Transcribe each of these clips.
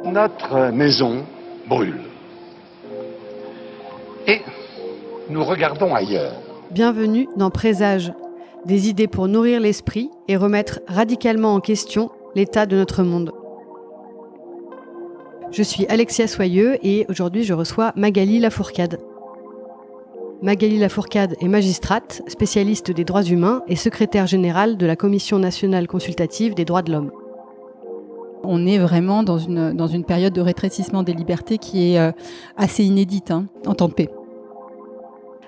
Notre maison brûle. Et nous regardons ailleurs. Bienvenue dans Présage, des idées pour nourrir l'esprit et remettre radicalement en question l'état de notre monde. Je suis Alexia Soyeux et aujourd'hui je reçois Magali Lafourcade. Magali Lafourcade est magistrate, spécialiste des droits humains et secrétaire générale de la Commission nationale consultative des droits de l'homme. On est vraiment dans une période de rétrécissement des libertés qui est assez inédite en temps de paix.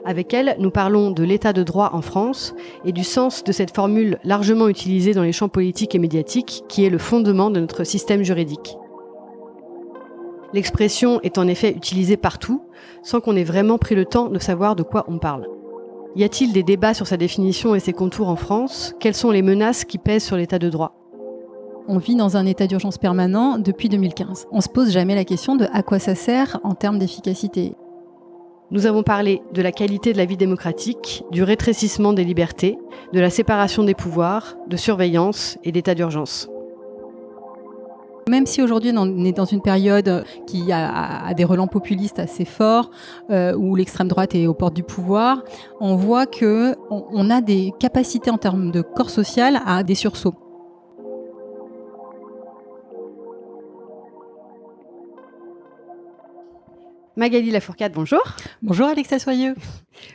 Avec elle, nous parlons de l'état de droit en France et du sens de cette formule largement utilisée dans les champs politiques et médiatiques qui est le fondement de notre système juridique. L'expression est en effet utilisée partout, sans qu'on ait vraiment pris le temps de savoir de quoi on parle. Y a-t-il des débats sur sa définition et ses contours en France ? Quelles sont les menaces qui pèsent sur l'état de droit ? On vit dans un état d'urgence permanent depuis 2015. On ne se pose jamais la question de à quoi ça sert en termes d'efficacité. Nous avons parlé de la qualité de la vie démocratique, du rétrécissement des libertés, de la séparation des pouvoirs, de surveillance et d'état d'urgence. Même si aujourd'hui on est dans une période qui a des relents populistes assez forts, où l'extrême droite est aux portes du pouvoir, on voit qu'on a des capacités en termes de corps social à des sursauts. Magali Lafourcade, bonjour. Bonjour Alexia Soyeux.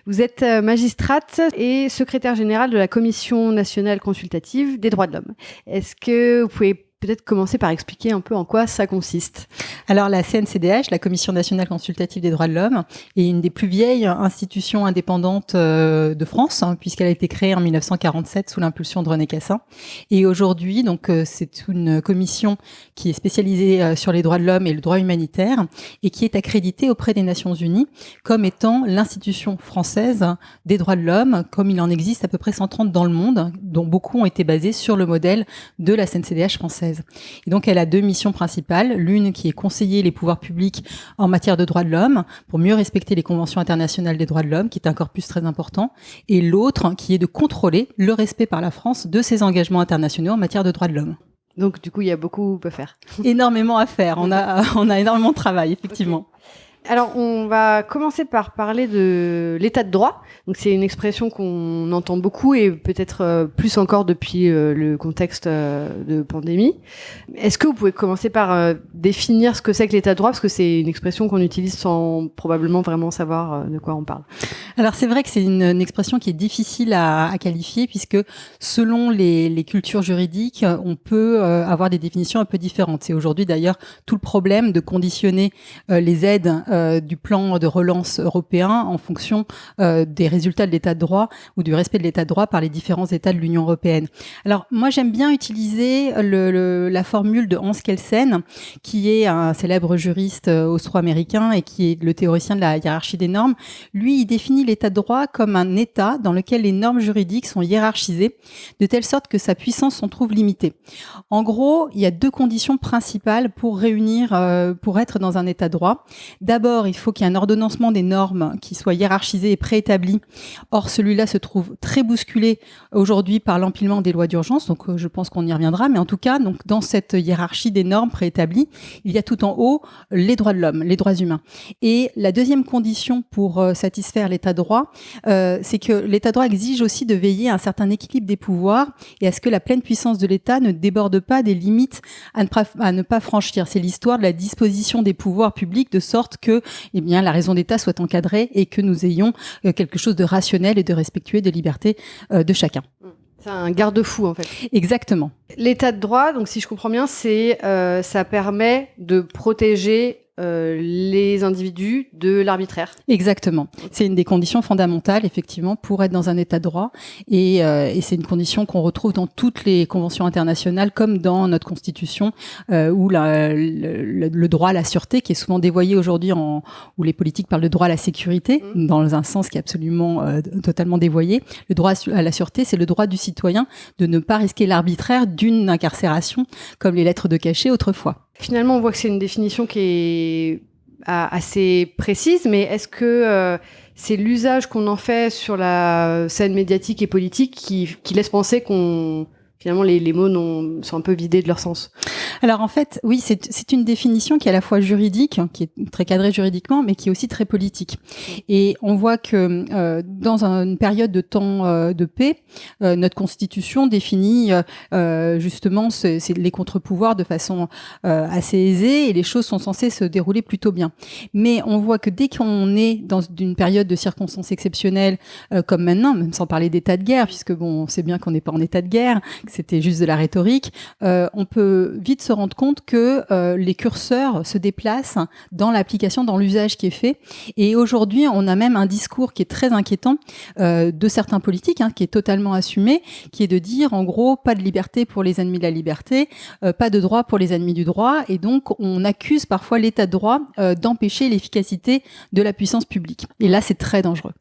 Vous êtes magistrate et secrétaire générale de la Commission nationale consultative des droits de l'homme. Est-ce que vous pouvez peut-être commencer par expliquer un peu en quoi ça consiste ? Alors la CNCDH, la Commission nationale consultative des droits de l'homme, est une des plus vieilles institutions indépendantes de France, puisqu'elle a été créée en 1947 sous l'impulsion de René Cassin. Et aujourd'hui, donc c'est une commission qui est spécialisée sur les droits de l'homme et le droit humanitaire, et qui est accréditée auprès des Nations Unies comme étant l'institution française des droits de l'homme, comme il en existe à peu près 130 dans le monde, dont beaucoup ont été basés sur le modèle de la CNCDH française. Et donc, elle a deux missions principales. L'une qui est conseiller les pouvoirs publics en matière de droits de l'homme pour mieux respecter les conventions internationales des droits de l'homme, qui est un corpus très important. Et l'autre qui est de contrôler le respect par la France de ses engagements internationaux en matière de droits de l'homme. Donc, du coup, il y a beaucoup à faire. Énormément à faire. On a énormément de travail, effectivement. Okay. Alors, on va commencer par parler de l'état de droit. Donc, c'est une expression qu'on entend beaucoup et peut-être plus encore depuis le contexte de pandémie. Est-ce que vous pouvez commencer par définir ce que c'est que l'état de droit ? Parce que c'est une expression qu'on utilise sans probablement vraiment savoir de quoi on parle. Alors, c'est vrai que c'est une expression qui est difficile à qualifier puisque selon les cultures juridiques, on peut avoir des définitions un peu différentes. C'est aujourd'hui d'ailleurs tout le problème de conditionner les aides du plan de relance européen en fonction des résultats de l'état de droit ou du respect de l'état de droit par les différents États de l'Union européenne. Alors, moi, j'aime bien utiliser la formule de Hans Kelsen, qui est un célèbre juriste austro-américain et qui est le théoricien de la hiérarchie des normes. Lui, il définit l'état de droit comme un état dans lequel les normes juridiques sont hiérarchisées de telle sorte que sa puissance s'en trouve limitée. En gros, il y a deux conditions principales pour pour être dans un état de droit. D'abord, il faut qu'il y ait un ordonnancement des normes qui soit hiérarchisé et préétabli. Or, celui-là se trouve très bousculé aujourd'hui par l'empilement des lois d'urgence. Donc, je pense qu'on y reviendra. Mais en tout cas, donc, dans cette hiérarchie des normes préétablies, il y a tout en haut les droits de l'homme, les droits humains. Et la deuxième condition pour satisfaire l'état de droit, c'est que l'état de droit exige aussi de veiller à un certain équilibre des pouvoirs et à ce que la pleine puissance de l'État ne déborde pas des limites à ne pas franchir. C'est l'histoire de la disposition des pouvoirs publics de sorte que la raison d'État soit encadrée et que nous ayons quelque chose de rationnel et de respectueux des libertés de chacun. C'est un garde-fou, en fait. Exactement. L'état de droit, donc si je comprends bien, ça permet de protéger les individus de l'arbitraire. Exactement. C'est une des conditions fondamentales, effectivement, pour être dans un état de droit. Et c'est une condition qu'on retrouve dans toutes les conventions internationales, comme dans notre Constitution, où le droit à la sûreté, qui est souvent dévoyé aujourd'hui, où les politiques parlent de droit à la sécurité, dans un sens qui est absolument totalement dévoyé. Le droit à la sûreté, c'est le droit du citoyen de ne pas risquer l'arbitraire d'une incarcération, comme les lettres de cachet autrefois. Finalement, on voit que c'est une définition qui est assez précises, mais est-ce que c'est l'usage qu'on en fait sur la scène médiatique et politique qui laisse penser finalement les mots sont un peu vidés de leur sens? Alors en fait, oui, c'est une définition qui est à la fois juridique, qui est très cadrée juridiquement, mais qui est aussi très politique. Et on voit que dans une période de temps de paix, notre Constitution définit justement les contre-pouvoirs de façon assez aisée, et les choses sont censées se dérouler plutôt bien. Mais on voit que dès qu'on est dans une période de circonstances exceptionnelles, comme maintenant, même sans parler d'état de guerre, puisque bon, on sait bien qu'on n'est pas en état de guerre, que c'était juste de la rhétorique, on peut vite se rendre compte que les curseurs se déplacent dans l'application, dans l'usage qui est fait. Et aujourd'hui, on a même un discours qui est très inquiétant de certains politiques, qui est totalement assumé, qui est de dire, en gros, pas de liberté pour les ennemis de la liberté, pas de droit pour les ennemis du droit. Et donc, on accuse parfois l'état de droit d'empêcher l'efficacité de la puissance publique. Et là, c'est très dangereux.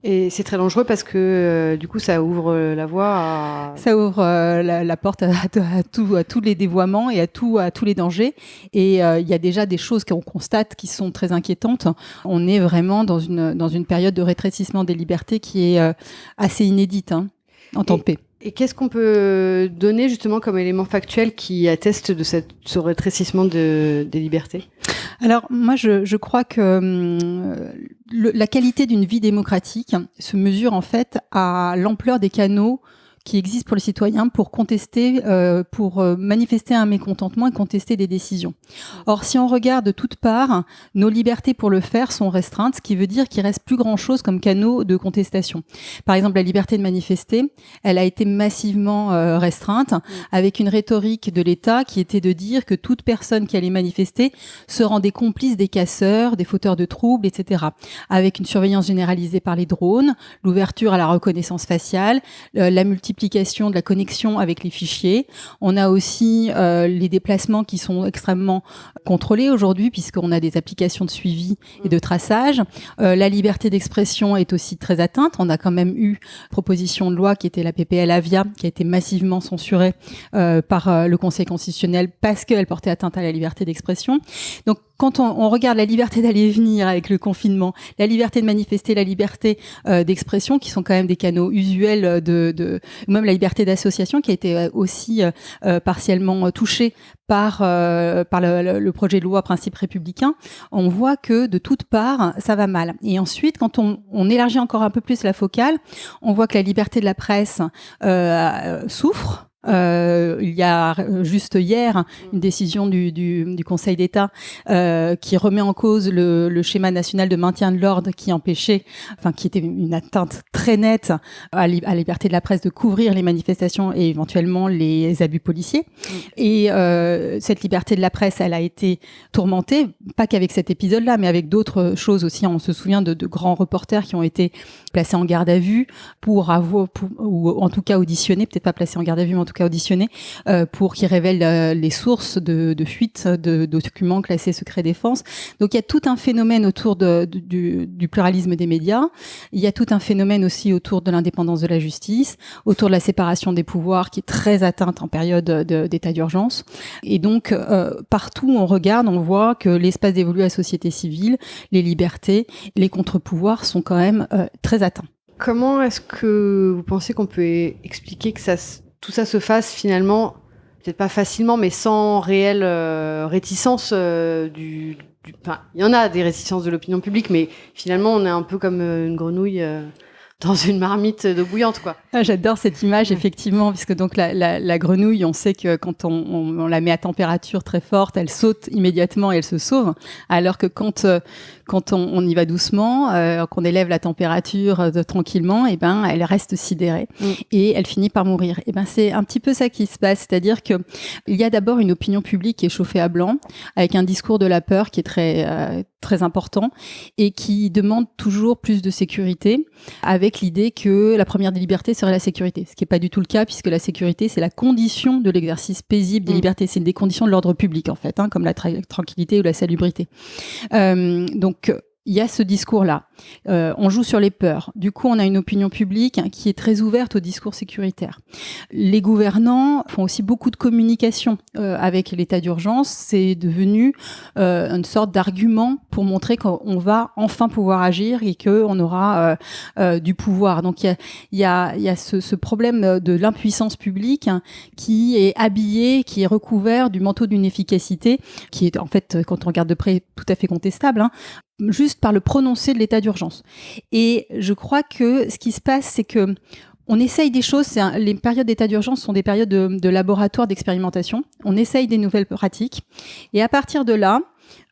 Et c'est très dangereux parce que du coup, ça ouvre la voie à... Ça ouvre la porte à tous les dévoiements et à tous les dangers. Et il y a déjà des choses qu'on constate qui sont très inquiétantes. On est vraiment dans une période de rétrécissement des libertés qui est assez inédite en temps de paix. Et qu'est-ce qu'on peut donner justement comme élément factuel qui atteste de ce rétrécissement des libertés ? Alors moi, je crois que la qualité d'une vie démocratique se mesure en fait à l'ampleur des canaux qui existent pour les citoyens pour contester, pour manifester un mécontentement et contester des décisions. Or, si on regarde de toutes parts, nos libertés pour le faire sont restreintes, ce qui veut dire qu'il reste plus grand-chose comme canaux de contestation. Par exemple, la liberté de manifester, elle a été massivement restreinte, avec une rhétorique de l'État qui était de dire que toute personne qui allait manifester se rendait complice des casseurs, des fauteurs de troubles, etc. Avec une surveillance généralisée par les drones, l'ouverture à la reconnaissance faciale, la multiplication de la connexion avec les fichiers. On a aussi les déplacements qui sont extrêmement contrôlés aujourd'hui puisqu'on a des applications de suivi et de traçage. La liberté d'expression est aussi très atteinte. On a quand même eu une proposition de loi qui était la PPL Avia qui a été massivement censurée par le Conseil constitutionnel parce qu'elle portait atteinte à la liberté d'expression. Donc quand on regarde la liberté d'aller et venir avec le confinement, la liberté de manifester, la liberté d'expression, qui sont quand même des canaux usuels même la liberté d'association qui a été aussi partiellement touchée par le projet de loi principe républicain, on voit que de toutes parts, ça va mal. Et ensuite, quand on élargit encore un peu plus la focale, on voit que la liberté de la presse souffre. Il y a juste hier une décision du Conseil d'État qui remet en cause le schéma national de maintien de l'ordre qui empêchait, qui était une atteinte très nette à la liberté de la presse de couvrir les manifestations et éventuellement les abus policiers. Et cette liberté de la presse, elle a été tourmentée, pas qu'avec cet épisode-là, mais avec d'autres choses aussi. On se souvient de grands reporters qui ont été placés en garde à vue ou en tout cas auditionnés, peut-être pas placés en garde à vue, mais en tout cas auditionnés, pour qu'ils révèlent les sources de fuite de documents classés secret défense. Donc il y a tout un phénomène autour du pluralisme des médias. Il y a tout un phénomène aussi autour de l'indépendance de la justice, autour de la séparation des pouvoirs qui est très atteinte en période d'état d'urgence. Et donc partout où on regarde, on voit que l'espace dévolu à la société civile, les libertés, les contre-pouvoirs sont quand même très atteints. Comment est-ce que vous pensez qu'on peut expliquer que tout ça se fasse finalement, peut-être pas facilement, mais sans réelle réticence il y en a des réticences de l'opinion publique, mais finalement on est un peu comme une grenouille dans une marmite d'eau bouillante, quoi. Ah, j'adore cette image, effectivement, puisque donc la grenouille, on sait que quand on la met à température très forte, elle saute immédiatement et elle se sauve, alors que quand on y va doucement, qu'on élève la température tranquillement, et ben elle reste sidérée et elle finit par mourir. Et ben c'est un petit peu ça qui se passe, c'est-à-dire que il y a d'abord une opinion publique qui est chauffée à blanc, avec un discours de la peur qui est très important et qui demande toujours plus de sécurité, avec l'idée que la première des libertés serait la sécurité, ce qui n'est pas du tout le cas, puisque la sécurité, c'est la condition de l'exercice paisible des libertés, c'est une des conditions de l'ordre public, en fait, comme la tranquillité ou la salubrité. Donc, il y a ce discours-là. On joue sur les peurs. Du coup, on a une opinion publique qui est très ouverte au discours sécuritaire. Les gouvernants font aussi beaucoup de communication avec l'état d'urgence. C'est devenu une sorte d'argument pour montrer qu'on va enfin pouvoir agir et qu'on aura du pouvoir. Donc, il y a ce problème de l'impuissance publique qui est habillé, qui est recouvert du manteau d'une efficacité qui est en fait, quand on regarde de près, tout à fait contestable, juste par le prononcé de l'état d'urgence. Et je crois que ce qui se passe, c'est que on essaye des choses. Les périodes d'état d'urgence sont des périodes de laboratoire, d'expérimentation. On essaye des nouvelles pratiques. Et à partir de là,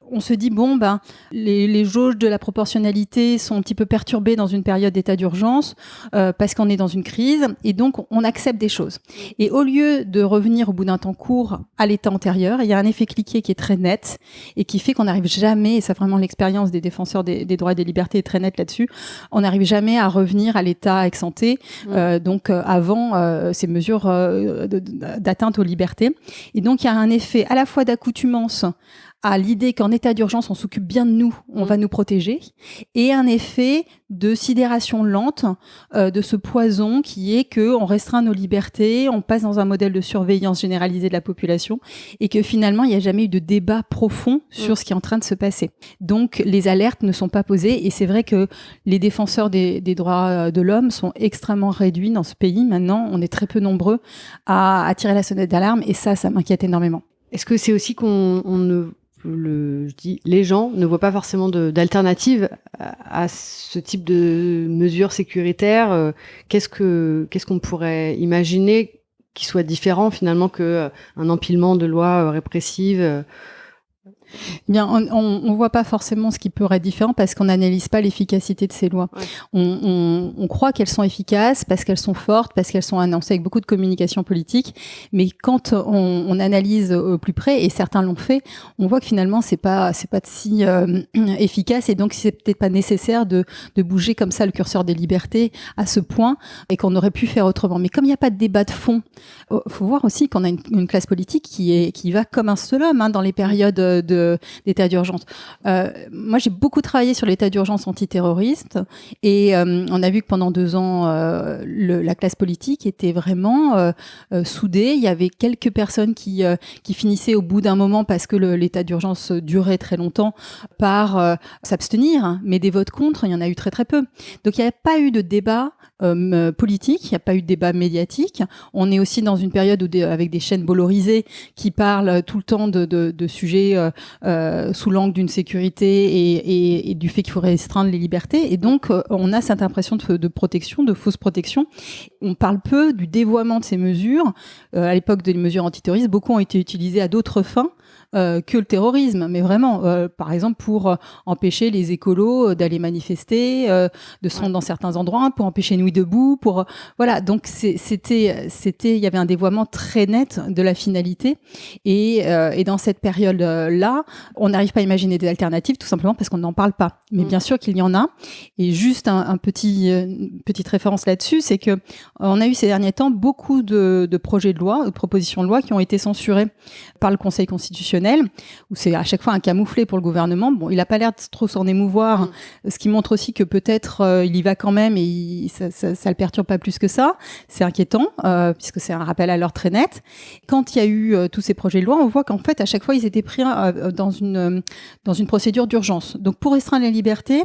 on se dit, les jauges de la proportionnalité sont un petit peu perturbées dans une période d'état d'urgence parce qu'on est dans une crise et donc on accepte des choses. Et au lieu de revenir au bout d'un temps court à l'état antérieur, il y a un effet cliquet qui est très net et qui fait qu'on n'arrive jamais, et ça vraiment l'expérience des défenseurs des droits et des libertés est très nette là-dessus, on n'arrive jamais à revenir à l'état ex ante, donc avant ces mesures d'atteinte aux libertés. Et donc il y a un effet à la fois d'accoutumance à l'idée qu'en état d'urgence, on s'occupe bien de nous, on va nous protéger, et un effet de sidération lente de ce poison qui est que on restreint nos libertés, on passe dans un modèle de surveillance généralisée de la population, et que finalement, il n'y a jamais eu de débat profond sur ce qui est en train de se passer. Donc, les alertes ne sont pas posées, et c'est vrai que les défenseurs des droits de l'homme sont extrêmement réduits dans ce pays. Maintenant, on est très peu nombreux à tirer la sonnette d'alarme, et ça m'inquiète énormément. Est-ce que c'est aussi les gens ne voient pas forcément d'alternative à ce type de mesures sécuritaires? Qu'est-ce qu'on pourrait imaginer qui soit différent finalement que un empilement de lois répressives? Eh bien, on voit pas forcément ce qui peut être différent parce qu'on n'analyse pas l'efficacité de ces lois. Ouais. On croit qu'elles sont efficaces parce qu'elles sont fortes, parce qu'elles sont annoncées avec beaucoup de communication politique. Mais quand on analyse au plus près, et certains l'ont fait, on voit que finalement c'est pas si efficace, et donc c'est peut-être pas nécessaire de bouger comme ça le curseur des libertés à ce point, et qu'on aurait pu faire autrement. Mais comme il n'y a pas de débat de fond, faut voir aussi qu'on a une classe politique qui va comme un seul homme dans les périodes d'état d'urgence. Moi, j'ai beaucoup travaillé sur l'état d'urgence antiterroriste, et on a vu que pendant 2 ans, la classe politique était vraiment soudée. Il y avait quelques personnes qui finissaient au bout d'un moment, parce que l'état d'urgence durait très longtemps, par s'abstenir, mais des votes contre, il y en a eu très très peu. Donc il n'y a pas eu de débat politique, il n'y a pas eu de débat médiatique. On est aussi dans une période avec des chaînes bollorisées qui parlent tout le temps de sujets sous l'angle d'une sécurité et du fait qu'il faut restreindre les libertés. Et donc, on a cette impression de protection, de fausse protection. On parle peu du dévoiement de ces mesures. À l'époque des mesures antiterroristes, beaucoup ont été utilisées à d'autres fins que le terrorisme, mais vraiment, par exemple, pour empêcher les écolos d'aller manifester, de se rendre dans certains endroits, pour empêcher Nuit debout, voilà. Donc il y avait un dévoiement très net de la finalité, et dans cette période-là, on n'arrive pas à imaginer des alternatives, tout simplement parce qu'on n'en parle pas. Mais bien sûr qu'il y en a. Et juste une petite référence là-dessus, c'est que on a eu ces derniers temps beaucoup de projets de loi, de propositions de loi qui ont été censurés par le Conseil constitutionnel, où c'est à chaque fois un camouflet pour le gouvernement. Bon, il n'a pas l'air de trop s'en émouvoir, ce qui montre aussi que peut-être il y va quand même, et ça le perturbe pas plus que ça. C'est inquiétant, puisque c'est un rappel à l'ordre très net. Quand il y a eu tous ces projets de loi, on voit qu'en fait, à chaque fois, ils étaient pris dans une procédure d'urgence. Donc, pour restreindre les libertés,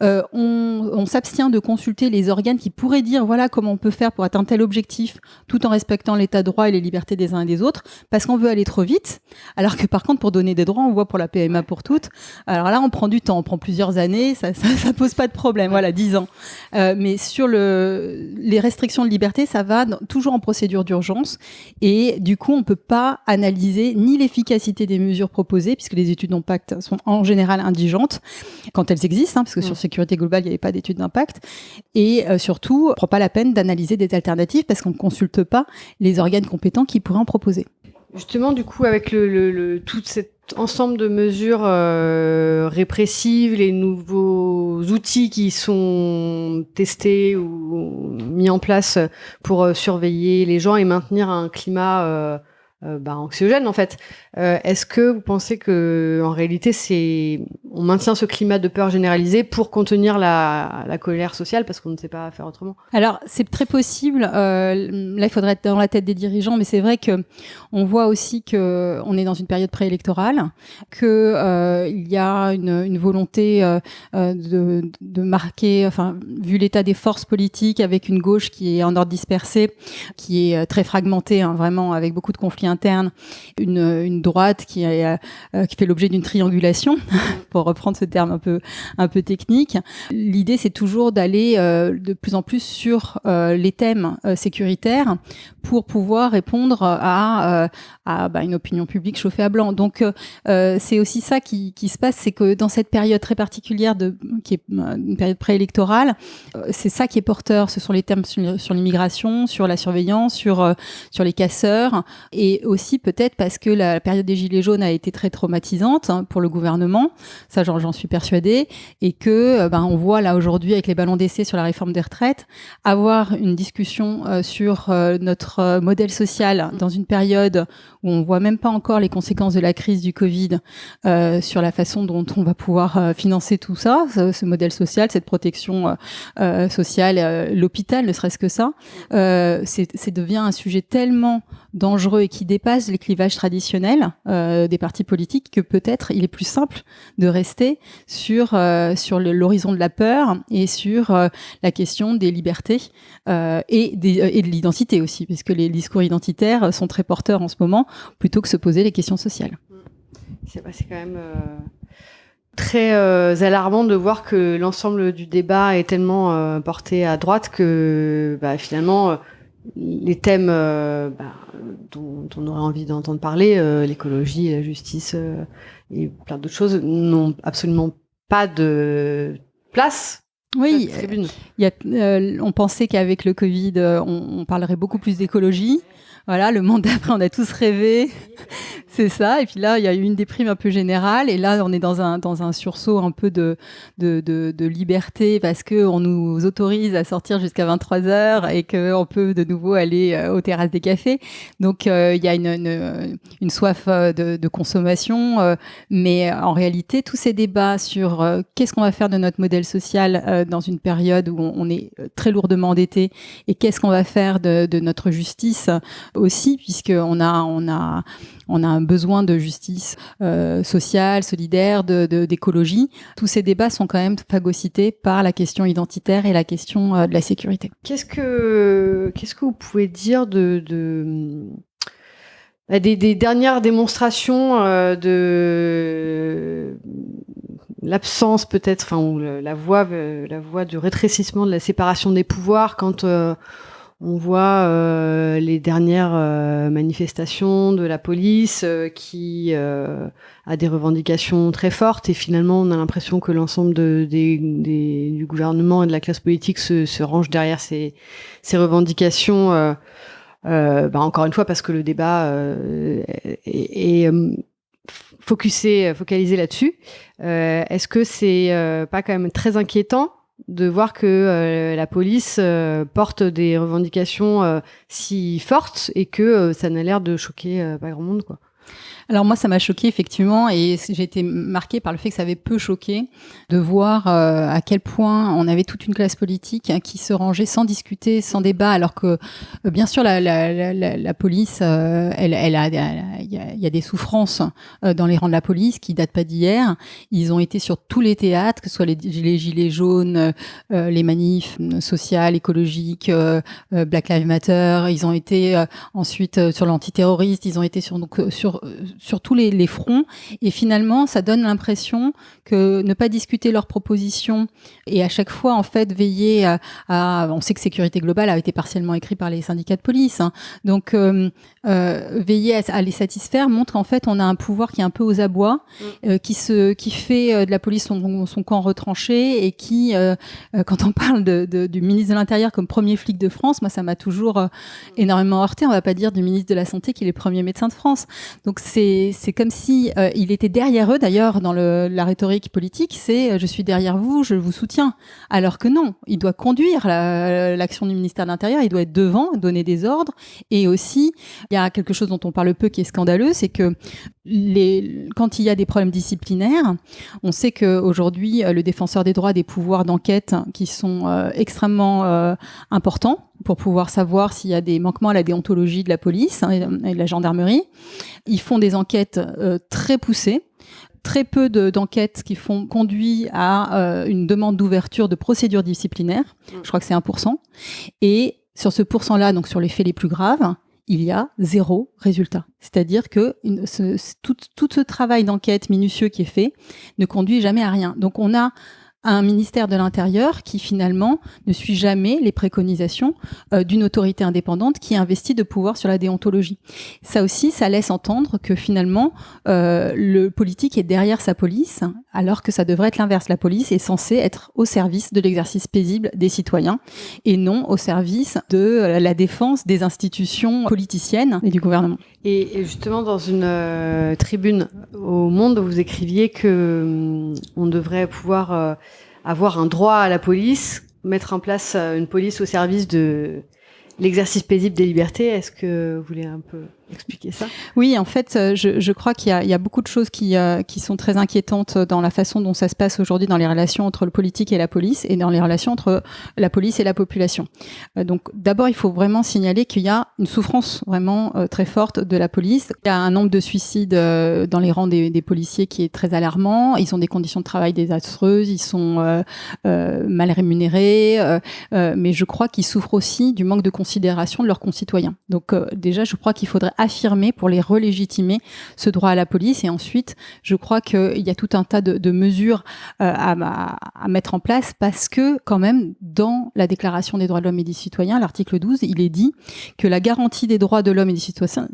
on s'abstient de consulter les organes qui pourraient dire voilà comment on peut faire pour atteindre tel objectif, tout en respectant l'état de droit et les libertés des uns et des autres, parce qu'on veut aller trop vite. Alors que par contre, pour donner des droits, on voit pour la PMA pour toutes, alors là, on prend du temps, on prend plusieurs années, ça pose pas de problème, voilà, 10 ans. Mais sur les restrictions de liberté, ça va toujours en procédure d'urgence, et du coup, on peut pas analyser ni l'efficacité des mesures proposées, puisque les études d'impact sont en général indigentes, quand elles existent, parce que sur sécurité globale, il n'y avait pas d'études d'impact, et surtout, on prend pas la peine d'analyser des alternatives, parce qu'on ne consulte pas les organes compétents qui pourraient en proposer. Justement, du coup, avec tout cet ensemble de mesures répressives, les nouveaux outils qui sont testés ou mis en place pour surveiller les gens et maintenir un climat anxiogène en fait. Est-ce que vous pensez que en réalité on maintient ce climat de peur généralisé pour contenir la colère sociale parce qu'on ne sait pas faire autrement? Alors c'est très possible. Là, il faudrait être dans la tête des dirigeants, mais c'est vrai que on voit aussi que on est dans une période préélectorale, que il y a une volonté de marquer, enfin vu l'état des forces politiques, avec une gauche qui est en ordre dispersé, qui est très fragmentée, hein, vraiment avec beaucoup de conflits internes, une droite qui fait l'objet d'une triangulation, pour reprendre ce terme un peu technique. L'idée, c'est toujours d'aller de plus en plus sur les thèmes sécuritaires pour pouvoir répondre à une opinion publique chauffée à blanc. Donc, c'est aussi ça qui se passe, c'est que dans cette période très particulière qui est une période préélectorale, c'est ça qui est porteur. Ce sont les thèmes sur l'immigration, sur la surveillance, sur les casseurs, et aussi peut-être parce que la période des Gilets jaunes a été très traumatisante, hein, pour le gouvernement. Ça, j'en suis persuadée, et que on voit là aujourd'hui avec les ballons d'essai sur la réforme des retraites, avoir une discussion sur notre modèle social dans une période où on voit même pas encore les conséquences de la crise du Covid, sur la façon dont on va pouvoir financer tout ça, ce modèle social, cette protection sociale, l'hôpital, ne serait-ce que ça, c'est devient un sujet tellement dangereux et qui dépasse les clivages traditionnels des partis politiques, que peut-être il est plus simple de rester sur l'horizon de la peur et sur la question des libertés et de l'identité aussi, parce que les discours identitaires sont très porteurs en ce moment, plutôt que se poser les questions sociales. C'est quand même très alarmant de voir que l'ensemble du débat est tellement porté à droite que finalement les thèmes dont on aurait envie d'entendre parler, l'écologie, la justice et plein d'autres choses, n'ont absolument pas de place. Oui, on pensait qu'avec le Covid, on parlerait beaucoup plus d'écologie. Voilà, le monde d'après, on a tous rêvé. C'est ça. Et puis là, il y a eu une déprime un peu générale. Et là, on est dans un sursaut un peu de liberté, parce que on nous autorise à sortir jusqu'à 23h et qu'on peut de nouveau aller aux terrasses des cafés. Donc, il y a une soif de consommation. Mais en réalité, tous ces débats sur qu'est-ce qu'on va faire de notre modèle social dans une période où on est très lourdement endetté, et qu'est-ce qu'on va faire de notre justice aussi, puisqu'on a un besoin de justice sociale, solidaire, d'écologie. Tous ces débats sont quand même phagocytés par la question identitaire et la question de la sécurité. Qu'est-ce que vous pouvez dire des dernières démonstrations de l'absence peut-être, ou la voie du rétrécissement de la séparation des pouvoirs, quand on voit les dernières manifestations de la police qui a des revendications très fortes, et finalement on a l'impression que l'ensemble du gouvernement et de la classe politique se range derrière ces revendications, encore une fois parce que le débat est focalisé là-dessus. Est-ce que c'est pas quand même très inquiétant de voir que la police porte des revendications si fortes, et que ça n'a l'air de choquer pas grand monde, quoi? Alors moi, ça m'a choqué effectivement, et j'ai été marquée par le fait que ça avait peu choqué de voir à quel point on avait toute une classe politique qui se rangeait sans discuter, sans débat, alors que bien sûr la police, il y a des souffrances dans les rangs de la police qui datent pas d'hier. Ils ont été sur tous les théâtres, que ce soit les gilets jaunes, les manifs sociales, écologiques, Black Lives Matter. Ils ont été ensuite sur l'antiterroriste. Ils ont été sur tous les fronts, et finalement ça donne l'impression que ne pas discuter leurs propositions, et à chaque fois en fait veiller on sait que Sécurité Globale a été partiellement écrit par les syndicats de police, hein. Donc veiller à les satisfaire montre qu'en fait on a un pouvoir qui est un peu aux abois, qui fait de la police son camp retranché, et qui quand on parle du ministre de l'Intérieur comme premier flic de France, moi ça m'a toujours énormément heurté. On va pas dire du ministre de la Santé qu'il est premier médecin de France. Donc c'est c'est comme si il était derrière eux. D'ailleurs, dans la rhétorique politique, c'est je suis derrière vous, je vous soutiens. Alors que non, il doit conduire l'action du ministère de l'Intérieur, il doit être devant, donner des ordres. Et aussi, il y a quelque chose dont on parle peu qui est scandaleux, c'est que quand il y a des problèmes disciplinaires, on sait qu'aujourd'hui, le défenseur des droits a des pouvoirs d'enquête qui sont extrêmement importants pour pouvoir savoir s'il y a des manquements à la déontologie de la police et de la gendarmerie. Ils font des enquêtes très poussées. Très peu d'enquêtes qui conduit à une demande d'ouverture de procédure disciplinaire. Je crois que c'est 1%. Et sur ce pourcent-là, donc sur les faits les plus graves, il y a 0 résultat. C'est-à-dire que tout ce travail d'enquête minutieux qui est fait ne conduit jamais à rien. Donc on a un ministère de l'Intérieur qui finalement ne suit jamais les préconisations d'une autorité indépendante qui investit de pouvoir sur la déontologie. Ça aussi, ça laisse entendre que finalement le politique est derrière sa police, alors que ça devrait être l'inverse. La police est censée être au service de l'exercice paisible des citoyens et non au service de la défense des institutions politiciennes et du gouvernement. Et justement, dans une tribune au Monde, vous écriviez que on devrait pouvoir avoir un droit à la police, mettre en place une police au service de l'exercice paisible des libertés. Est-ce que vous voulez un peu expliquer ça? Oui, en fait, je crois qu'il y a beaucoup de choses qui sont très inquiétantes dans la façon dont ça se passe aujourd'hui dans les relations entre le politique et la police et dans les relations entre la police et la population. Donc, d'abord, il faut vraiment signaler qu'il y a une souffrance vraiment très forte de la police. Il y a un nombre de suicides dans les rangs des policiers qui est très alarmant. Ils ont des conditions de travail désastreuses, ils sont mal rémunérés, mais je crois qu'ils souffrent aussi du manque de considération de leurs concitoyens. Donc, déjà, je crois qu'il faudrait affirmer pour les relégitimer ce droit à la police. Et ensuite, je crois qu'il y a tout un tas de mesures à mettre en place parce que quand même, dans la Déclaration des droits de l'homme et des citoyens, l'article 12, il est dit que la garantie des droits de l'homme et des citoyens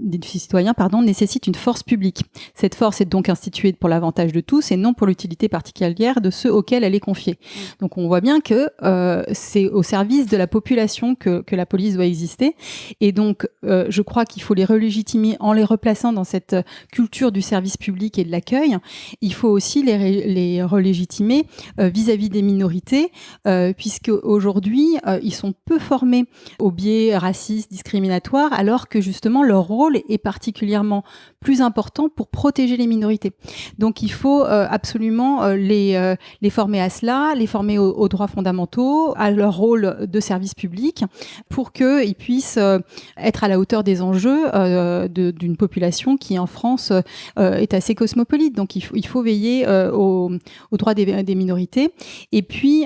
nécessite une force publique. Cette force est donc instituée pour l'avantage de tous et non pour l'utilité particulière de ceux auxquels elle est confiée. Donc on voit bien que c'est au service de la population que la police doit exister. Et donc, je crois qu'il faut les relégitimer en les replaçant dans cette culture du service public et de l'accueil. Il faut aussi les relégitimer vis-à-vis des minorités, puisque aujourd'hui ils sont peu formés aux biais racistes, discriminatoires, alors que justement leur rôle est particulièrement plus important pour protéger les minorités. Donc il faut absolument les former à cela, les former aux droits fondamentaux, à leur rôle de service public, pour qu'ils puissent être à la hauteur des enjeux d'une population qui en France est assez cosmopolite. Donc il faut veiller aux droits des minorités. Et puis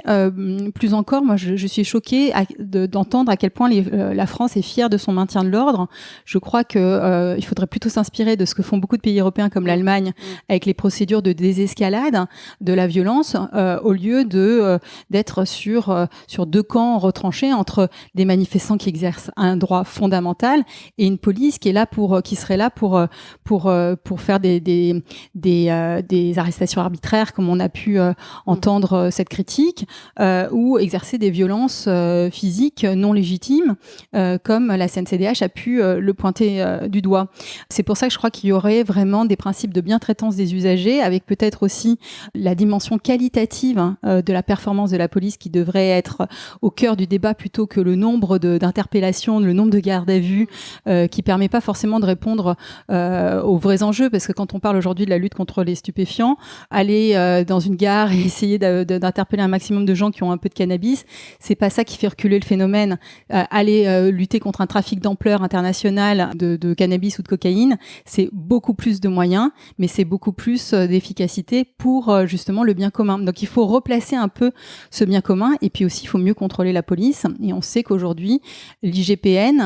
plus encore, moi je suis choquée d'entendre à quel point la France est fière de son maintien de l'ordre. Je crois que il faudrait plutôt s'inspirer de ce que font beaucoup de pays européens comme l'Allemagne avec les procédures de désescalade de la violence au lieu d'être sur 2 camps retranchés entre des manifestants qui exercent un droit fondamental et une police qui serait là pour faire des arrestations arbitraires comme on a pu entendre cette critique ou exercer des violences physiques non légitimes comme la CNCDH a pu le pointer du doigt. C'est pour ça que je crois qu'il y aurait vraiment des principes de bientraitance des usagers avec peut-être aussi la dimension qualitative de la performance de la police qui devrait être au cœur du débat plutôt que le nombre d'interpellations, le nombre de gardes à vue qui permet pas forcément de répondre aux vrais enjeux, parce que quand on parle aujourd'hui de la lutte contre les stupéfiants, aller dans une gare et essayer d'interpeller un maximum de gens qui ont un peu de cannabis, c'est pas ça qui fait reculer le phénomène. Aller lutter contre un trafic d'ampleur international de cannabis ou de cocaïne, c'est beaucoup plus de moyens, mais c'est beaucoup plus d'efficacité pour justement le bien commun. Donc il faut replacer un peu ce bien commun, et puis aussi il faut mieux contrôler la police. Et on sait qu'aujourd'hui l'IGPN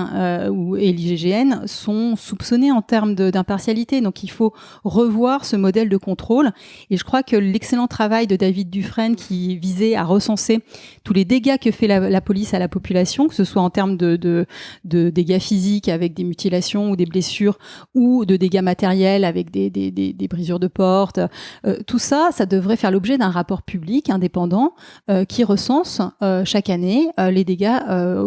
et l'IGGN sont soupçonnés en termes d'impartialité. Donc il faut revoir ce modèle de contrôle. Et je crois que l'excellent travail de David Dufresne qui visait à recenser tous les dégâts que fait la police à la population, que ce soit en termes de dégâts physiques avec des mutilations ou des blessures, ou de dégâts matériels avec des brisures de portes, tout ça, ça devrait faire l'objet d'un rapport public indépendant qui recense chaque année les dégâts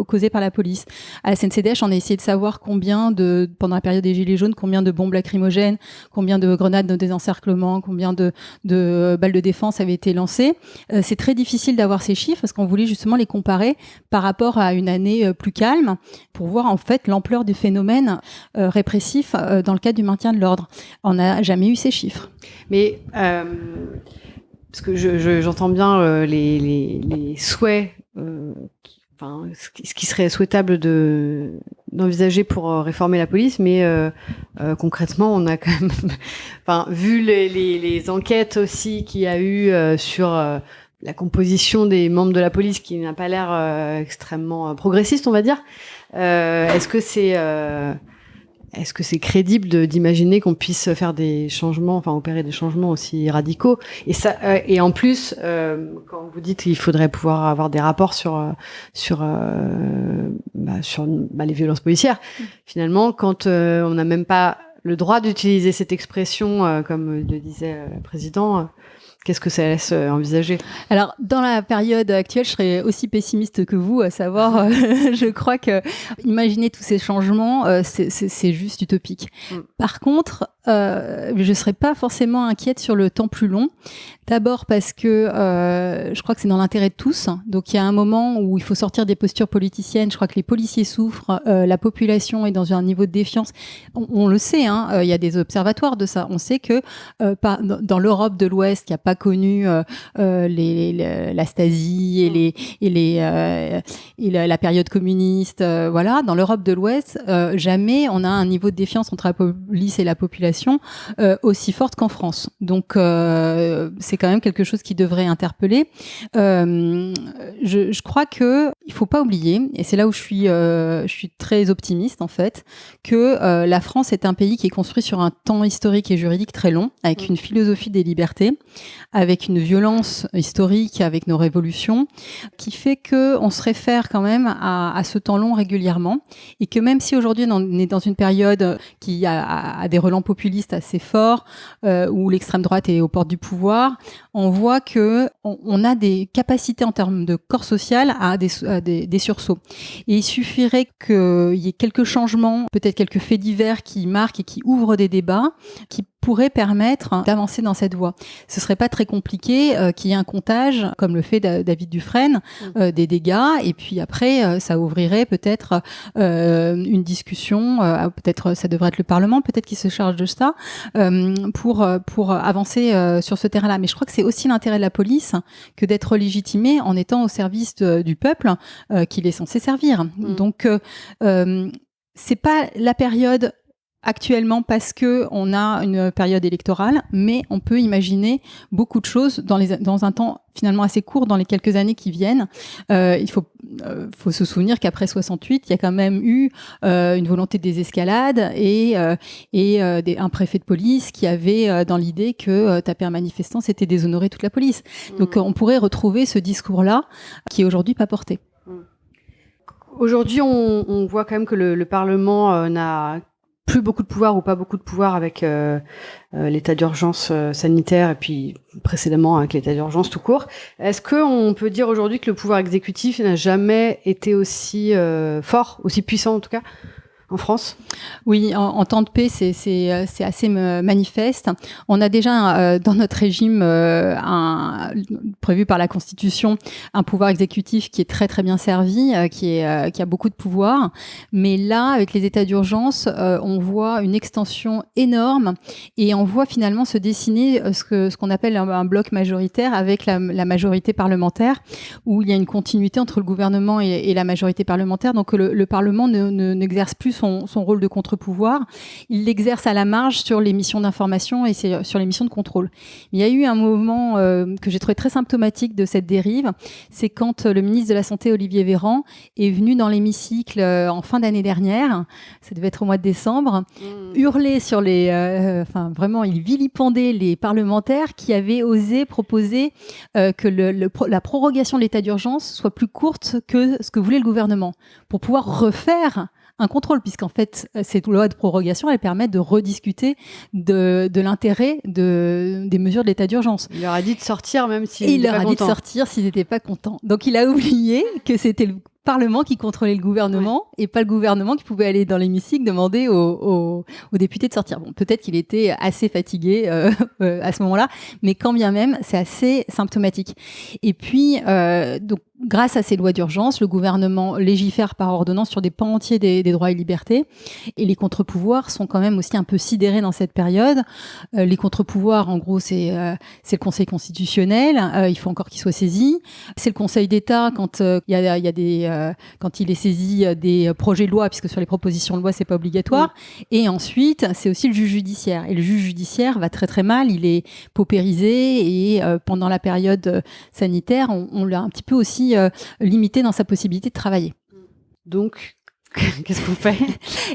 causés par la police. À la CNCDH, on a essayé de savoir combien de pendant la période des Gilets jaunes, combien de bombes lacrymogènes, combien de grenades de désencerclement, combien de balles de défense avaient été lancées. C'est très difficile d'avoir ces chiffres parce qu'on voulait justement les comparer par rapport à une année plus calme pour voir en fait l'ampleur du phénomène répressif dans le cadre du maintien de l'ordre. On n'a jamais eu ces chiffres. Mais parce que j'entends bien les souhaits, ce qui serait souhaitable d'envisager pour réformer la police, mais concrètement, on a quand même, vu les enquêtes aussi qu'il y a eu sur la composition des membres de la police, qui n'a pas l'air extrêmement progressiste, on va dire. Est-ce que c'est crédible d'imaginer qu'on puisse faire des changements, opérer des changements aussi radicaux? Et en plus, quand vous dites qu'il faudrait pouvoir avoir des rapports sur les violences policières, finalement, quand on n'a même pas le droit d'utiliser cette expression, comme le disait le président, qu'est-ce que ça laisse envisager? Alors, dans la période actuelle, je serais aussi pessimiste que vous, à savoir, je crois que imaginer tous ces changements, c'est juste utopique. Par contre, je serais pas forcément inquiète sur le temps plus long. D'abord parce que je crois que c'est dans l'intérêt de tous. Donc, il y a un moment où il faut sortir des postures politiciennes. Je crois que les policiers souffrent, la population est dans un niveau de défiance. On le sait, il y a des observatoires de ça. On sait que dans l'Europe de l'Ouest, qui a pas connu la Stasi et la période communiste, dans l'Europe de l'Ouest, jamais on a un niveau de défiance entre la police et la population aussi forte qu'en France. Donc c'est quand même quelque chose qui devrait interpeller. Je crois que il faut pas oublier, et c'est là où je suis très optimiste en fait, que la France est un pays qui est construit sur un temps historique et juridique très long, avec une philosophie des libertés, avec une violence historique, avec nos révolutions, qui fait que on se réfère quand même à ce temps long régulièrement, et que même si aujourd'hui on est dans une période qui a des relents populistes assez forts, où l'extrême droite est aux portes du pouvoir, on voit que on a des capacités en termes de corps social à des sursauts. Et il suffirait qu'il y ait quelques changements, peut-être quelques faits divers qui marquent et qui ouvrent des débats, qui pourrait permettre d'avancer dans cette voie. Ce serait pas très compliqué qu'il y ait un comptage, comme le fait David Dufresne, des dégâts, et puis après, ça ouvrirait peut-être une discussion, peut-être ça devrait être le Parlement, peut-être qu'il se charge de ça, pour avancer sur ce terrain-là. Mais je crois que c'est aussi l'intérêt de la police que d'être légitimée en étant au service du peuple qu'il est censé servir. Donc, c'est pas la période actuellement parce que on a une période électorale, mais on peut imaginer beaucoup de choses dans un temps finalement assez court, dans les quelques années qui viennent. Il faut se souvenir qu'après 68, il y a quand même eu une volonté de désescalade et un préfet de police qui avait dans l'idée que taper un manifestant, c'était déshonorer toute la police. Donc on pourrait retrouver ce discours-là qui est aujourd'hui pas porté. Aujourd'hui, on voit quand même que le Parlement n'a plus beaucoup de pouvoir ou pas beaucoup de pouvoir avec l'état d'urgence sanitaire et puis précédemment avec l'état d'urgence tout court. Est-ce qu'on peut dire aujourd'hui que le pouvoir exécutif n'a jamais été aussi fort, aussi puissant en tout cas en France? Oui, en temps de paix, c'est assez manifeste. On a déjà dans notre régime prévu par la Constitution un pouvoir exécutif qui est très très bien servi, qui a beaucoup de pouvoir. Mais là, avec les états d'urgence, on voit une extension énorme et on voit finalement se dessiner ce qu'on appelle un bloc majoritaire avec la majorité parlementaire, où il y a une continuité entre le gouvernement et la majorité parlementaire. Donc le Parlement n'exerce plus son rôle de contre-pouvoir, il l'exerce à la marge sur les missions d'information et sur les missions de contrôle. Il y a eu un moment que j'ai trouvé très symptomatique de cette dérive, c'est quand le ministre de la Santé, Olivier Véran, est venu dans l'hémicycle en fin d'année dernière, ça devait être au mois de décembre, hurler sur vraiment, il vilipendait les parlementaires qui avaient osé proposer que la prorogation de l'état d'urgence soit plus courte que ce que voulait le gouvernement, pour pouvoir refaire un contrôle, puisqu'en fait, cette loi de prorogation, elle permet de rediscuter de l'intérêt des mesures de l'état d'urgence. Il leur a dit de sortir même s'ils n'étaient n'étaient pas contents. Il leur a dit de sortir s'ils n'étaient pas contents. Donc, il a oublié que c'était Parlement qui contrôlait le gouvernement et pas le gouvernement qui pouvait aller dans l'hémicycle demander aux députés de sortir. Bon, peut-être qu'il était assez fatigué à ce moment-là, mais quand bien même, c'est assez symptomatique. Et puis, donc, grâce à ces lois d'urgence, le gouvernement légifère par ordonnance sur des pans entiers des droits et libertés. Et les contre-pouvoirs sont quand même aussi un peu sidérés dans cette période. Les contre-pouvoirs, en gros, c'est le Conseil constitutionnel. Il faut encore qu'il soit saisi. C'est le Conseil d'État quand il y a des quand il est saisi des projets de loi, puisque sur les propositions de loi, c'est pas obligatoire. Et ensuite, c'est aussi le juge judiciaire. Et le juge judiciaire va très très mal. Il est paupérisé et pendant la période sanitaire, on l'a un petit peu aussi limité dans sa possibilité de travailler. Donc, qu'est-ce qu'on fait ?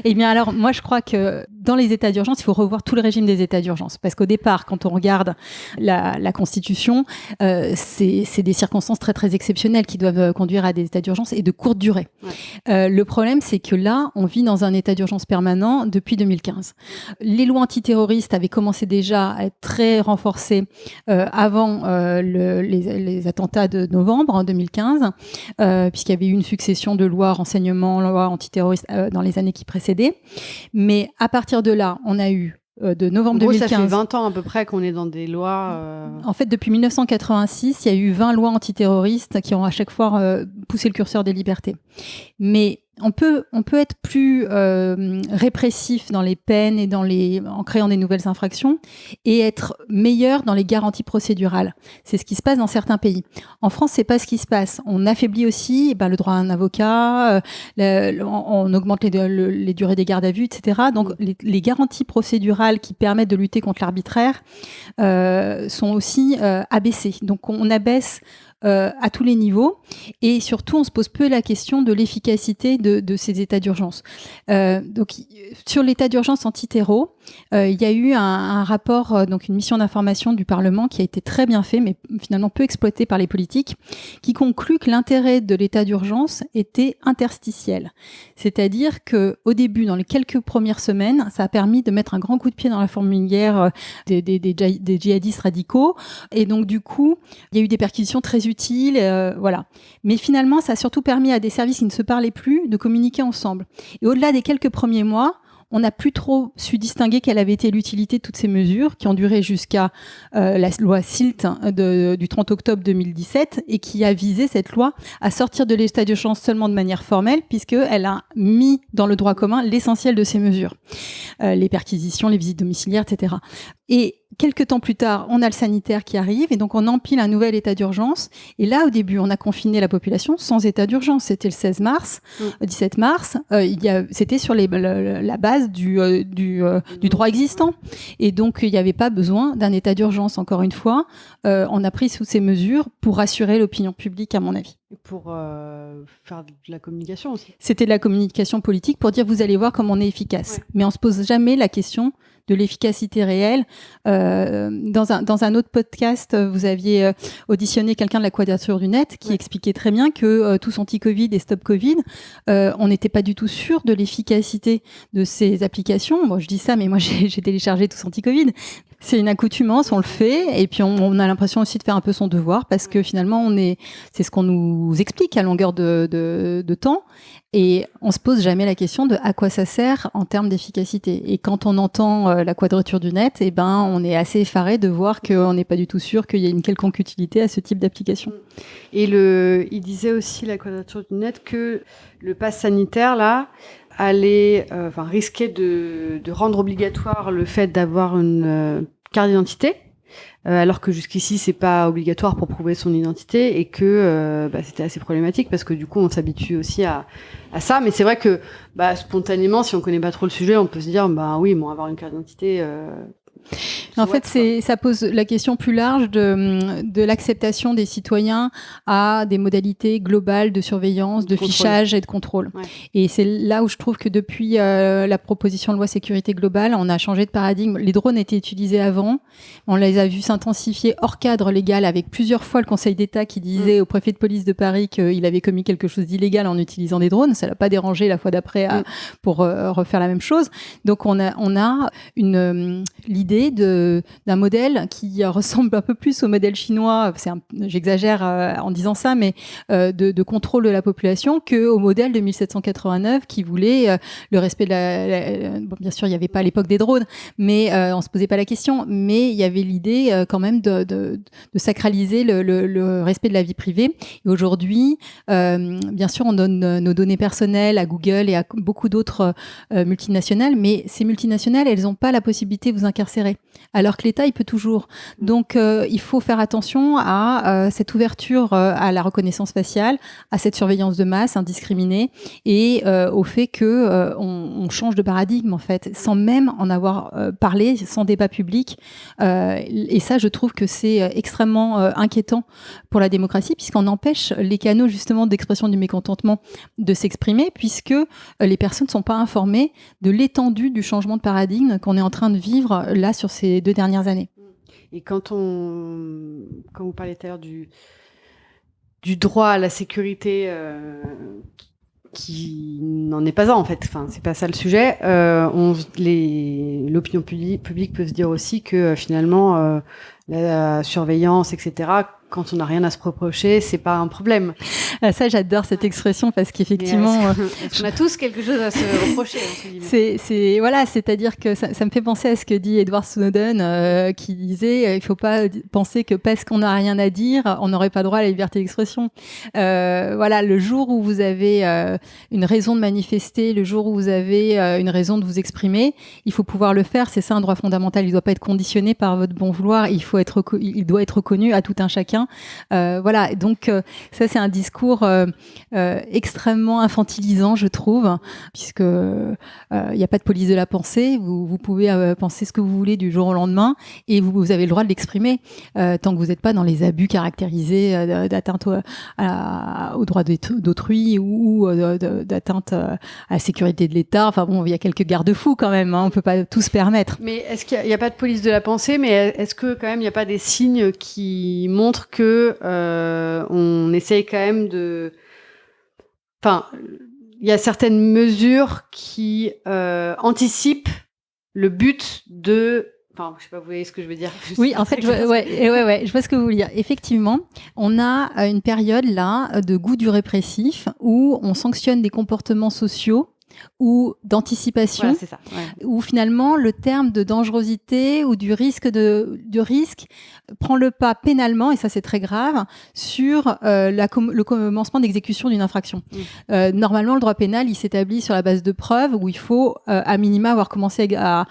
Eh bien, alors, moi, je crois que dans les états d'urgence, il faut revoir tout le régime des états d'urgence. Parce qu'au départ, quand on regarde la Constitution, c'est des circonstances très, très exceptionnelles qui doivent conduire à des états d'urgence et de courte durée. Ouais. Le problème, c'est que là, on vit dans un état d'urgence permanent depuis 2015. Les lois antiterroristes avaient commencé déjà à être très renforcées avant les attentats de novembre en 2015, puisqu'il y avait eu une succession de lois renseignement, lois antiterroristes dans les années qui précédaient. Mais à partir de là, on a eu de novembre 2015. Ça fait 20 ans à peu près qu'on est dans des lois... En fait, depuis 1986, il y a eu 20 lois antiterroristes qui ont à chaque fois poussé le curseur des libertés. Mais on peut être plus répressif dans les peines et en créant des nouvelles infractions et être meilleur dans les garanties procédurales. C'est ce qui se passe dans certains pays. En France, c'est pas ce qui se passe. On affaiblit aussi le droit à un avocat, on augmente les durées des gardes à vue, etc. Donc les garanties procédurales qui permettent de lutter contre l'arbitraire sont aussi abaissées. Donc on abaisse à tous les niveaux et surtout on se pose peu la question de l'efficacité de ces états d'urgence. Donc sur l'état d'urgence antiterror, il y a eu un rapport, donc une mission d'information du Parlement qui a été très bien fait mais finalement peu exploité par les politiques, qui conclut que l'intérêt de l'état d'urgence était interstitiel. C'est-à-dire que au début, dans les quelques premières semaines, ça a permis de mettre un grand coup de pied dans la fourmilière des djihadistes radicaux et donc du coup, il y a eu des perquisitions très utile, voilà. Mais finalement, ça a surtout permis à des services qui ne se parlaient plus de communiquer ensemble. Et au-delà des quelques premiers mois, on n'a plus trop su distinguer quelle avait été l'utilité de toutes ces mesures qui ont duré jusqu'à la loi SILT du 30 octobre 2017 et qui a visé cette loi à sortir de l'état d'urgence seulement de manière formelle puisqu'elle a mis dans le droit commun l'essentiel de ces mesures. Les perquisitions, les visites domiciliaires, etc. Et quelques temps plus tard, on a le sanitaire qui arrive et donc on empile un nouvel état d'urgence. Et là, au début, on a confiné la population sans état d'urgence. C'était le 16 mars, 17 mars. C'était sur la base du droit existant. Et donc, il n'y avait pas besoin d'un état d'urgence. Encore une fois, on a pris sous ces mesures pour rassurer l'opinion publique, à mon avis. Pour faire de la communication aussi. C'était de la communication politique pour dire vous allez voir comme on est efficace. Ouais. Mais on se pose jamais la question de l'efficacité réelle. Dans un autre podcast, vous aviez auditionné quelqu'un de la Quadrature du Net qui expliquait très bien que tous anti-Covid et Stop Covid, on n'était pas du tout sûr de l'efficacité de ces applications. Moi, je dis ça, mais moi, j'ai téléchargé tous anti-Covid. C'est une accoutumance, on le fait, et puis on a l'impression aussi de faire un peu son devoir parce que finalement, c'est ce qu'on nous explique à longueur de temps. Et on se pose jamais la question de à quoi ça sert en termes d'efficacité. Et quand on entend la Quadrature du Net, on est assez effaré de voir qu'on n'est pas du tout sûr qu'il y ait une quelconque utilité à ce type d'application. Et il disait aussi, la Quadrature du Net, que le pass sanitaire, là, allait risquer de rendre obligatoire le fait d'avoir une carte d'identité. Alors que jusqu'ici c'est pas obligatoire pour prouver son identité et que c'était assez problématique parce que du coup on s'habitue aussi à ça, mais c'est vrai que spontanément si on connaît pas trop le sujet on peut se dire oui bon avoir une carte d'identité en fait, ça pose la question plus large de l'acceptation des citoyens à des modalités globales de surveillance, de fichage et de contrôle. Ouais. Et c'est là où je trouve que depuis la proposition de loi sécurité globale, on a changé de paradigme. Les drones étaient utilisés avant, on les a vus s'intensifier hors cadre légal avec plusieurs fois le Conseil d'État qui disait au préfet de police de Paris qu'il avait commis quelque chose d'illégal en utilisant des drones. Ça l'a pas dérangé la fois d'après pour refaire la même chose. Donc on a l'idée l'idée d'un modèle qui ressemble un peu plus au modèle chinois, j'exagère en disant ça, mais de contrôle de la population qu'au modèle de 1789 qui voulait le respect de bon, bien sûr, il n'y avait pas à l'époque des drones, mais on se posait pas la question, mais il y avait l'idée quand même de sacraliser le respect de la vie privée. Et aujourd'hui, bien sûr, on donne nos données personnelles à Google et à beaucoup d'autres multinationales, mais ces multinationales, elles n'ont pas la possibilité de vous incarcérer, alors que l'État, il peut toujours. Donc, il faut faire attention à cette ouverture à la reconnaissance faciale, à cette surveillance de masse indiscriminée et au fait que on change de paradigme, en fait, sans même en avoir parlé, sans débat public. Et ça, je trouve que c'est extrêmement inquiétant pour la démocratie, puisqu'on empêche les canaux, justement, d'expression du mécontentement de s'exprimer, puisque les personnes ne sont pas informées de l'étendue du changement de paradigme qu'on est en train de vivre là sur ces 2 dernières années. Et quand vous parlez tout à l'heure du droit à la sécurité, qui n'en est pas un, en fait. Enfin, c'est pas ça le sujet. L'opinion publique peut se dire aussi que finalement la surveillance, etc., quand on n'a rien à se reprocher, c'est pas un problème. Ça, j'adore cette expression parce qu'effectivement, on a tous quelque chose à se reprocher. Voilà, c'est-à-dire que ça me fait penser à ce que dit Edward Snowden, qui disait il faut pas penser que parce qu'on n'a rien à dire, on n'aurait pas droit à la liberté d'expression. Voilà, le jour où vous avez une raison de manifester, le jour où vous avez une raison de vous exprimer, il faut pouvoir le faire. C'est ça un droit fondamental. Il doit pas être conditionné par votre bon vouloir. Il doit être reconnu à tout un chacun. Voilà, donc ça c'est un discours extrêmement infantilisant, je trouve, puisque il n'y a pas de police de la pensée. Vous pouvez penser ce que vous voulez du jour au lendemain et vous avez le droit de l'exprimer tant que vous n'êtes pas dans les abus caractérisés d'atteinte au droit d'autrui ou d'atteinte à la sécurité de l'État. Enfin bon, il y a quelques garde-fous quand même, hein, on peut pas tout se permettre. Mais est-ce qu'il n'y a pas de police de la pensée, mais est-ce que quand même il n'y a pas des signes qui montrent que on essaye quand même de... Enfin, il y a certaines mesures qui anticipent le but de... Enfin, je sais pas, vous voyez ce que je veux dire? Oui, en fait, je vois ce que vous voulez dire. Effectivement, on a une période là de goût du répressif où on sanctionne des comportements sociaux ou d'anticipation, voilà, c'est ça, ouais. Où finalement le terme de dangerosité ou du risque risque prend le pas pénalement, et ça c'est très grave, sur le commencement d'exécution d'une infraction. Normalement, le droit pénal, il s'établit sur la base de preuves où il faut à minima avoir commencé à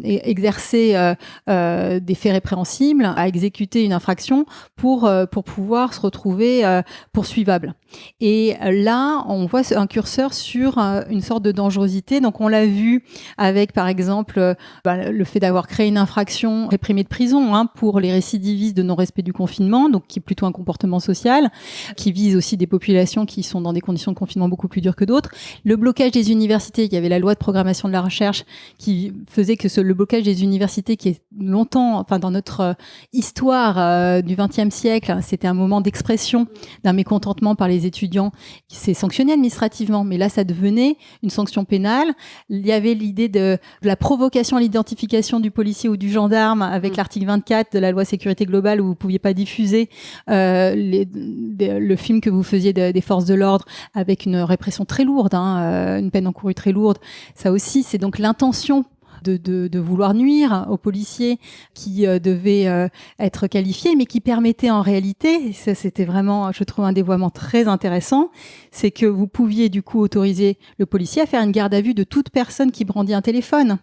exercer des faits répréhensibles, à exécuter une infraction pour pouvoir se retrouver poursuivable. Et là, on voit un curseur sur une sorte de dangerosité. Donc, on l'a vu avec, par exemple, le fait d'avoir créé une infraction réprimée de prison pour les récidivistes de non-respect du confinement, donc qui est plutôt un comportement social, qui vise aussi des populations qui sont dans des conditions de confinement beaucoup plus dures que d'autres. Le blocage des universités, il y avait la loi de programmation de la recherche qui faisait que le blocage des universités, qui est longtemps, enfin dans notre histoire du XXe siècle, c'était un moment d'expression d'un mécontentement par les étudiants, qui s'est sanctionné administrativement, mais là ça devenait une sanction pénale. Il y avait l'idée de la provocation à l'identification du policier ou du gendarme avec l'article 24 de la loi sécurité globale, où vous pouviez pas diffuser le film que vous faisiez des forces de l'ordre, avec une répression très lourde, une peine encourue très lourde. Ça aussi, c'est donc l'intention de vouloir nuire aux policiers qui devaient être qualifiés, mais qui permettait en réalité, ça c'était vraiment, je trouve, un dévoiement très intéressant, c'est que vous pouviez du coup autoriser le policier à faire une garde à vue de toute personne qui brandit un téléphone.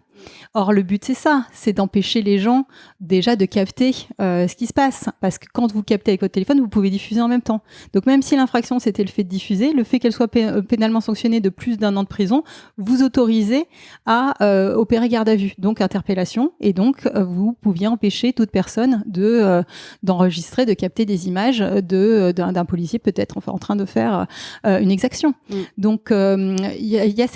Or, le but, c'est ça, c'est d'empêcher les gens déjà de capter ce qui se passe. Parce que quand vous captez avec votre téléphone, vous pouvez diffuser en même temps. Donc, même si l'infraction, c'était le fait de diffuser, le fait qu'elle soit pénalement sanctionnée de plus d'1 an de prison, vous autorisez à opérer garde à vue, donc interpellation. Et donc, vous pouviez empêcher toute personne d'enregistrer, de capter des images d'un policier peut-être en train de faire une exaction. Donc, il y a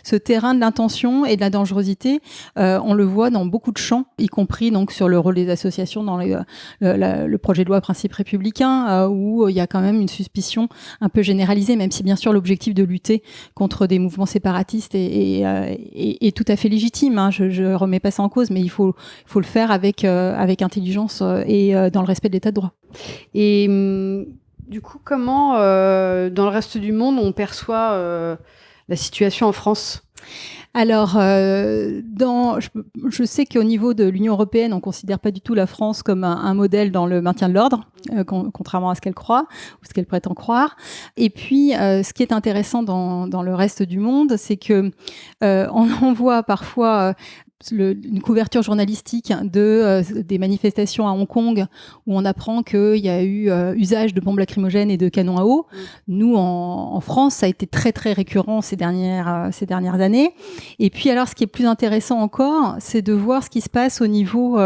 ce terrain de l'intention et de la dangerosité. On le voit dans beaucoup de champs, y compris donc sur le rôle des associations dans le projet de loi principe républicain, où il y a quand même une suspicion un peu généralisée, même si bien sûr l'objectif de lutter contre des mouvements séparatistes est tout à fait légitime. hein, je remets pas ça en cause, mais il faut le faire avec intelligence et dans le respect de l'état de droit. Et du coup, comment, dans le reste du monde, on perçoit la situation en France ? Alors, je sais qu'au niveau de l'Union européenne, on considère pas du tout la France comme un modèle dans le maintien de l'ordre, contrairement à ce qu'elle croit ou ce qu'elle prétend croire. Et puis, ce qui est intéressant dans le reste du monde, c'est que on voit parfois une couverture journalistique des manifestations à Hong Kong où on apprend qu'il y a eu usage de bombes lacrymogènes et de canons à eau. Nous, en France, ça a été très très récurrent ces dernières années. Et puis alors, ce qui est plus intéressant encore, c'est de voir ce qui se passe au niveau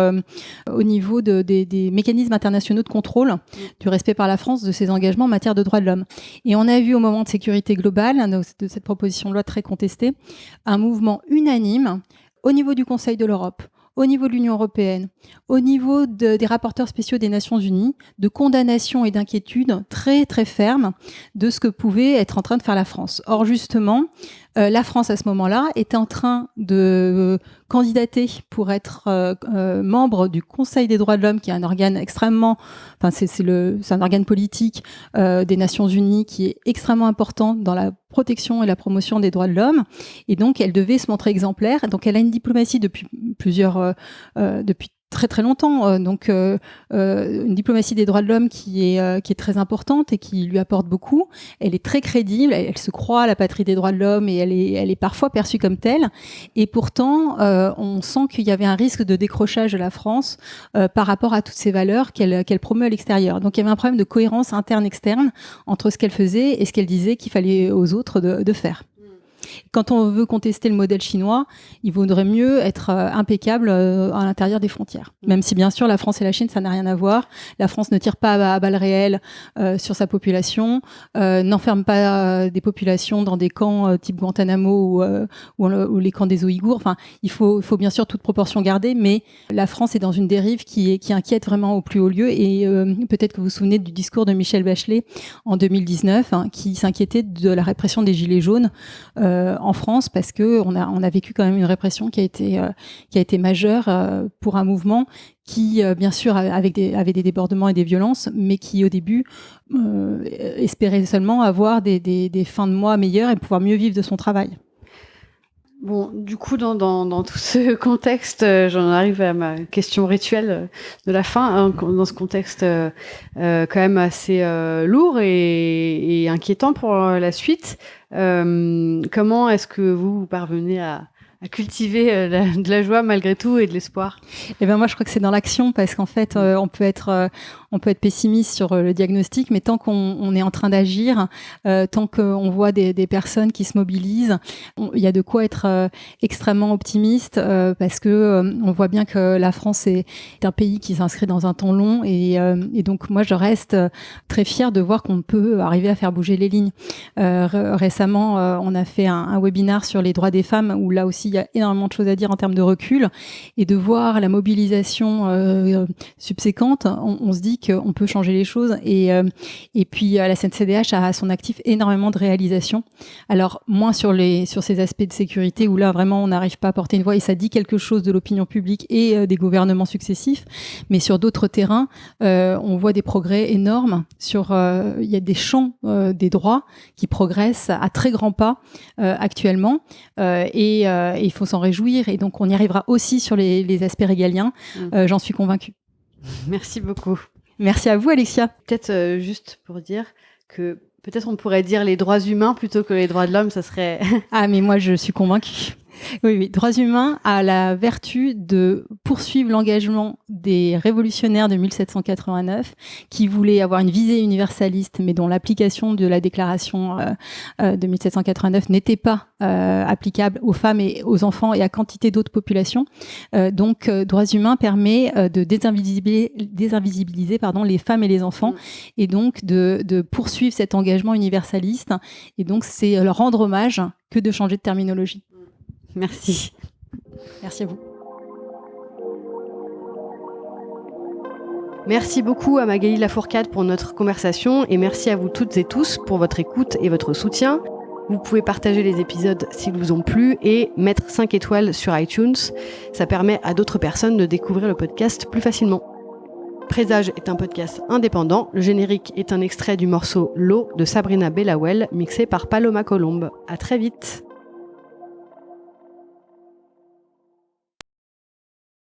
des mécanismes internationaux de contrôle du respect par la France de ses engagements en matière de droits de l'homme. Et on a vu au moment de sécurité globale, de cette proposition de loi très contestée, un mouvement unanime au niveau du Conseil de l'Europe, au niveau de l'Union européenne, au niveau des rapporteurs spéciaux des Nations Unies, de condamnation et d'inquiétude très très ferme de ce que pouvait être en train de faire la France. Or justement, la France à ce moment-là était en train de candidater pour être membre du Conseil des droits de l'homme, qui est un organe extrêmement, enfin c'est un organe politique des Nations Unies qui est extrêmement important dans la protection et la promotion des droits de l'homme, et donc elle devait se montrer exemplaire. Donc elle a une diplomatie depuis depuis très très longtemps, donc une diplomatie des droits de l'homme qui est très importante et qui lui apporte beaucoup. Elle est très crédible, elle se croit à la patrie des droits de l'homme et elle est parfois perçue comme telle. Et pourtant, on sent qu'il y avait un risque de décrochage de la France par rapport à toutes ces valeurs qu'elle promeut à l'extérieur. Donc il y avait un problème de cohérence interne-externe entre ce qu'elle faisait et ce qu'elle disait qu'il fallait aux autres de faire. Quand on veut contester le modèle chinois, il vaudrait mieux être impeccable à l'intérieur des frontières. Même si, bien sûr, la France et la Chine, ça n'a rien à voir. La France ne tire pas à balles réelles sur sa population, n'enferme pas des populations dans des camps type Guantanamo ou les camps des Ouïghours. Enfin, il faut bien sûr toute proportion garder, mais la France est dans une dérive qui inquiète vraiment au plus haut lieu. Et peut-être que vous vous souvenez du discours de Michel Bachelet en 2019, qui s'inquiétait de la répression des Gilets jaunes en France, parce que on a vécu quand même une répression qui a été majeure pour un mouvement qui, bien sûr, avait des débordements et des violences, mais qui au début espérait seulement avoir des fins de mois meilleures et pouvoir mieux vivre de son travail. Bon, du coup, dans tout ce contexte, j'en arrive à ma question rituelle de la fin. Hein, dans ce contexte quand même assez lourd et inquiétant pour la suite, comment est-ce que vous parvenez à cultiver de la joie malgré tout et de l'espoir? Eh ben moi, je crois que c'est dans l'action, parce qu'en fait, on peut être pessimiste sur le diagnostic, mais tant qu'on est en train d'agir, tant qu'on voit des personnes qui se mobilisent, il y a de quoi être extrêmement optimiste, parce que on voit bien que la France est un pays qui s'inscrit dans un temps long, et donc moi, je reste très fière de voir qu'on peut arriver à faire bouger les lignes. Récemment, on a fait un webinaire sur les droits des femmes, où là aussi, il y a énormément de choses à dire en termes de recul, et de voir la mobilisation subséquente, on se dit qu'on peut changer les choses, et puis la CNCDH a à son actif énormément de réalisations. Alors moins sur ces aspects de sécurité où là vraiment on n'arrive pas à porter une voix, et ça dit quelque chose de l'opinion publique et des gouvernements successifs, mais sur d'autres terrains on voit des progrès énormes il y a des champs des droits qui progressent à très grands pas actuellement, et il faut s'en réjouir, et donc on y arrivera aussi sur les aspects régaliens, j'en suis convaincue. Merci beaucoup. Merci à vous, Alexia. Peut-être juste pour dire que peut-être on pourrait dire les droits humains plutôt que les droits de l'homme, ça serait... Ah, mais moi, je suis convaincue. Oui, droits humains a la vertu de poursuivre l'engagement des révolutionnaires de 1789 qui voulaient avoir une visée universaliste, mais dont l'application de la déclaration de 1789 n'était pas applicable aux femmes et aux enfants et à quantité d'autres populations. Donc, droits humains permet de désinvisibiliser les femmes et les enfants, et donc de poursuivre cet engagement universaliste. Et donc, c'est leur rendre hommage que de changer de terminologie. Merci. Merci à vous. Merci beaucoup à Magali Lafourcade pour notre conversation, et merci à vous toutes et tous pour votre écoute et votre soutien. Vous pouvez partager les épisodes s'ils vous ont plu et mettre 5 étoiles sur iTunes. Ça permet à d'autres personnes de découvrir le podcast plus facilement. Présage est un podcast indépendant. Le générique est un extrait du morceau L'eau de Sabrina Bellawell, mixé par Paloma Colombe. À très vite.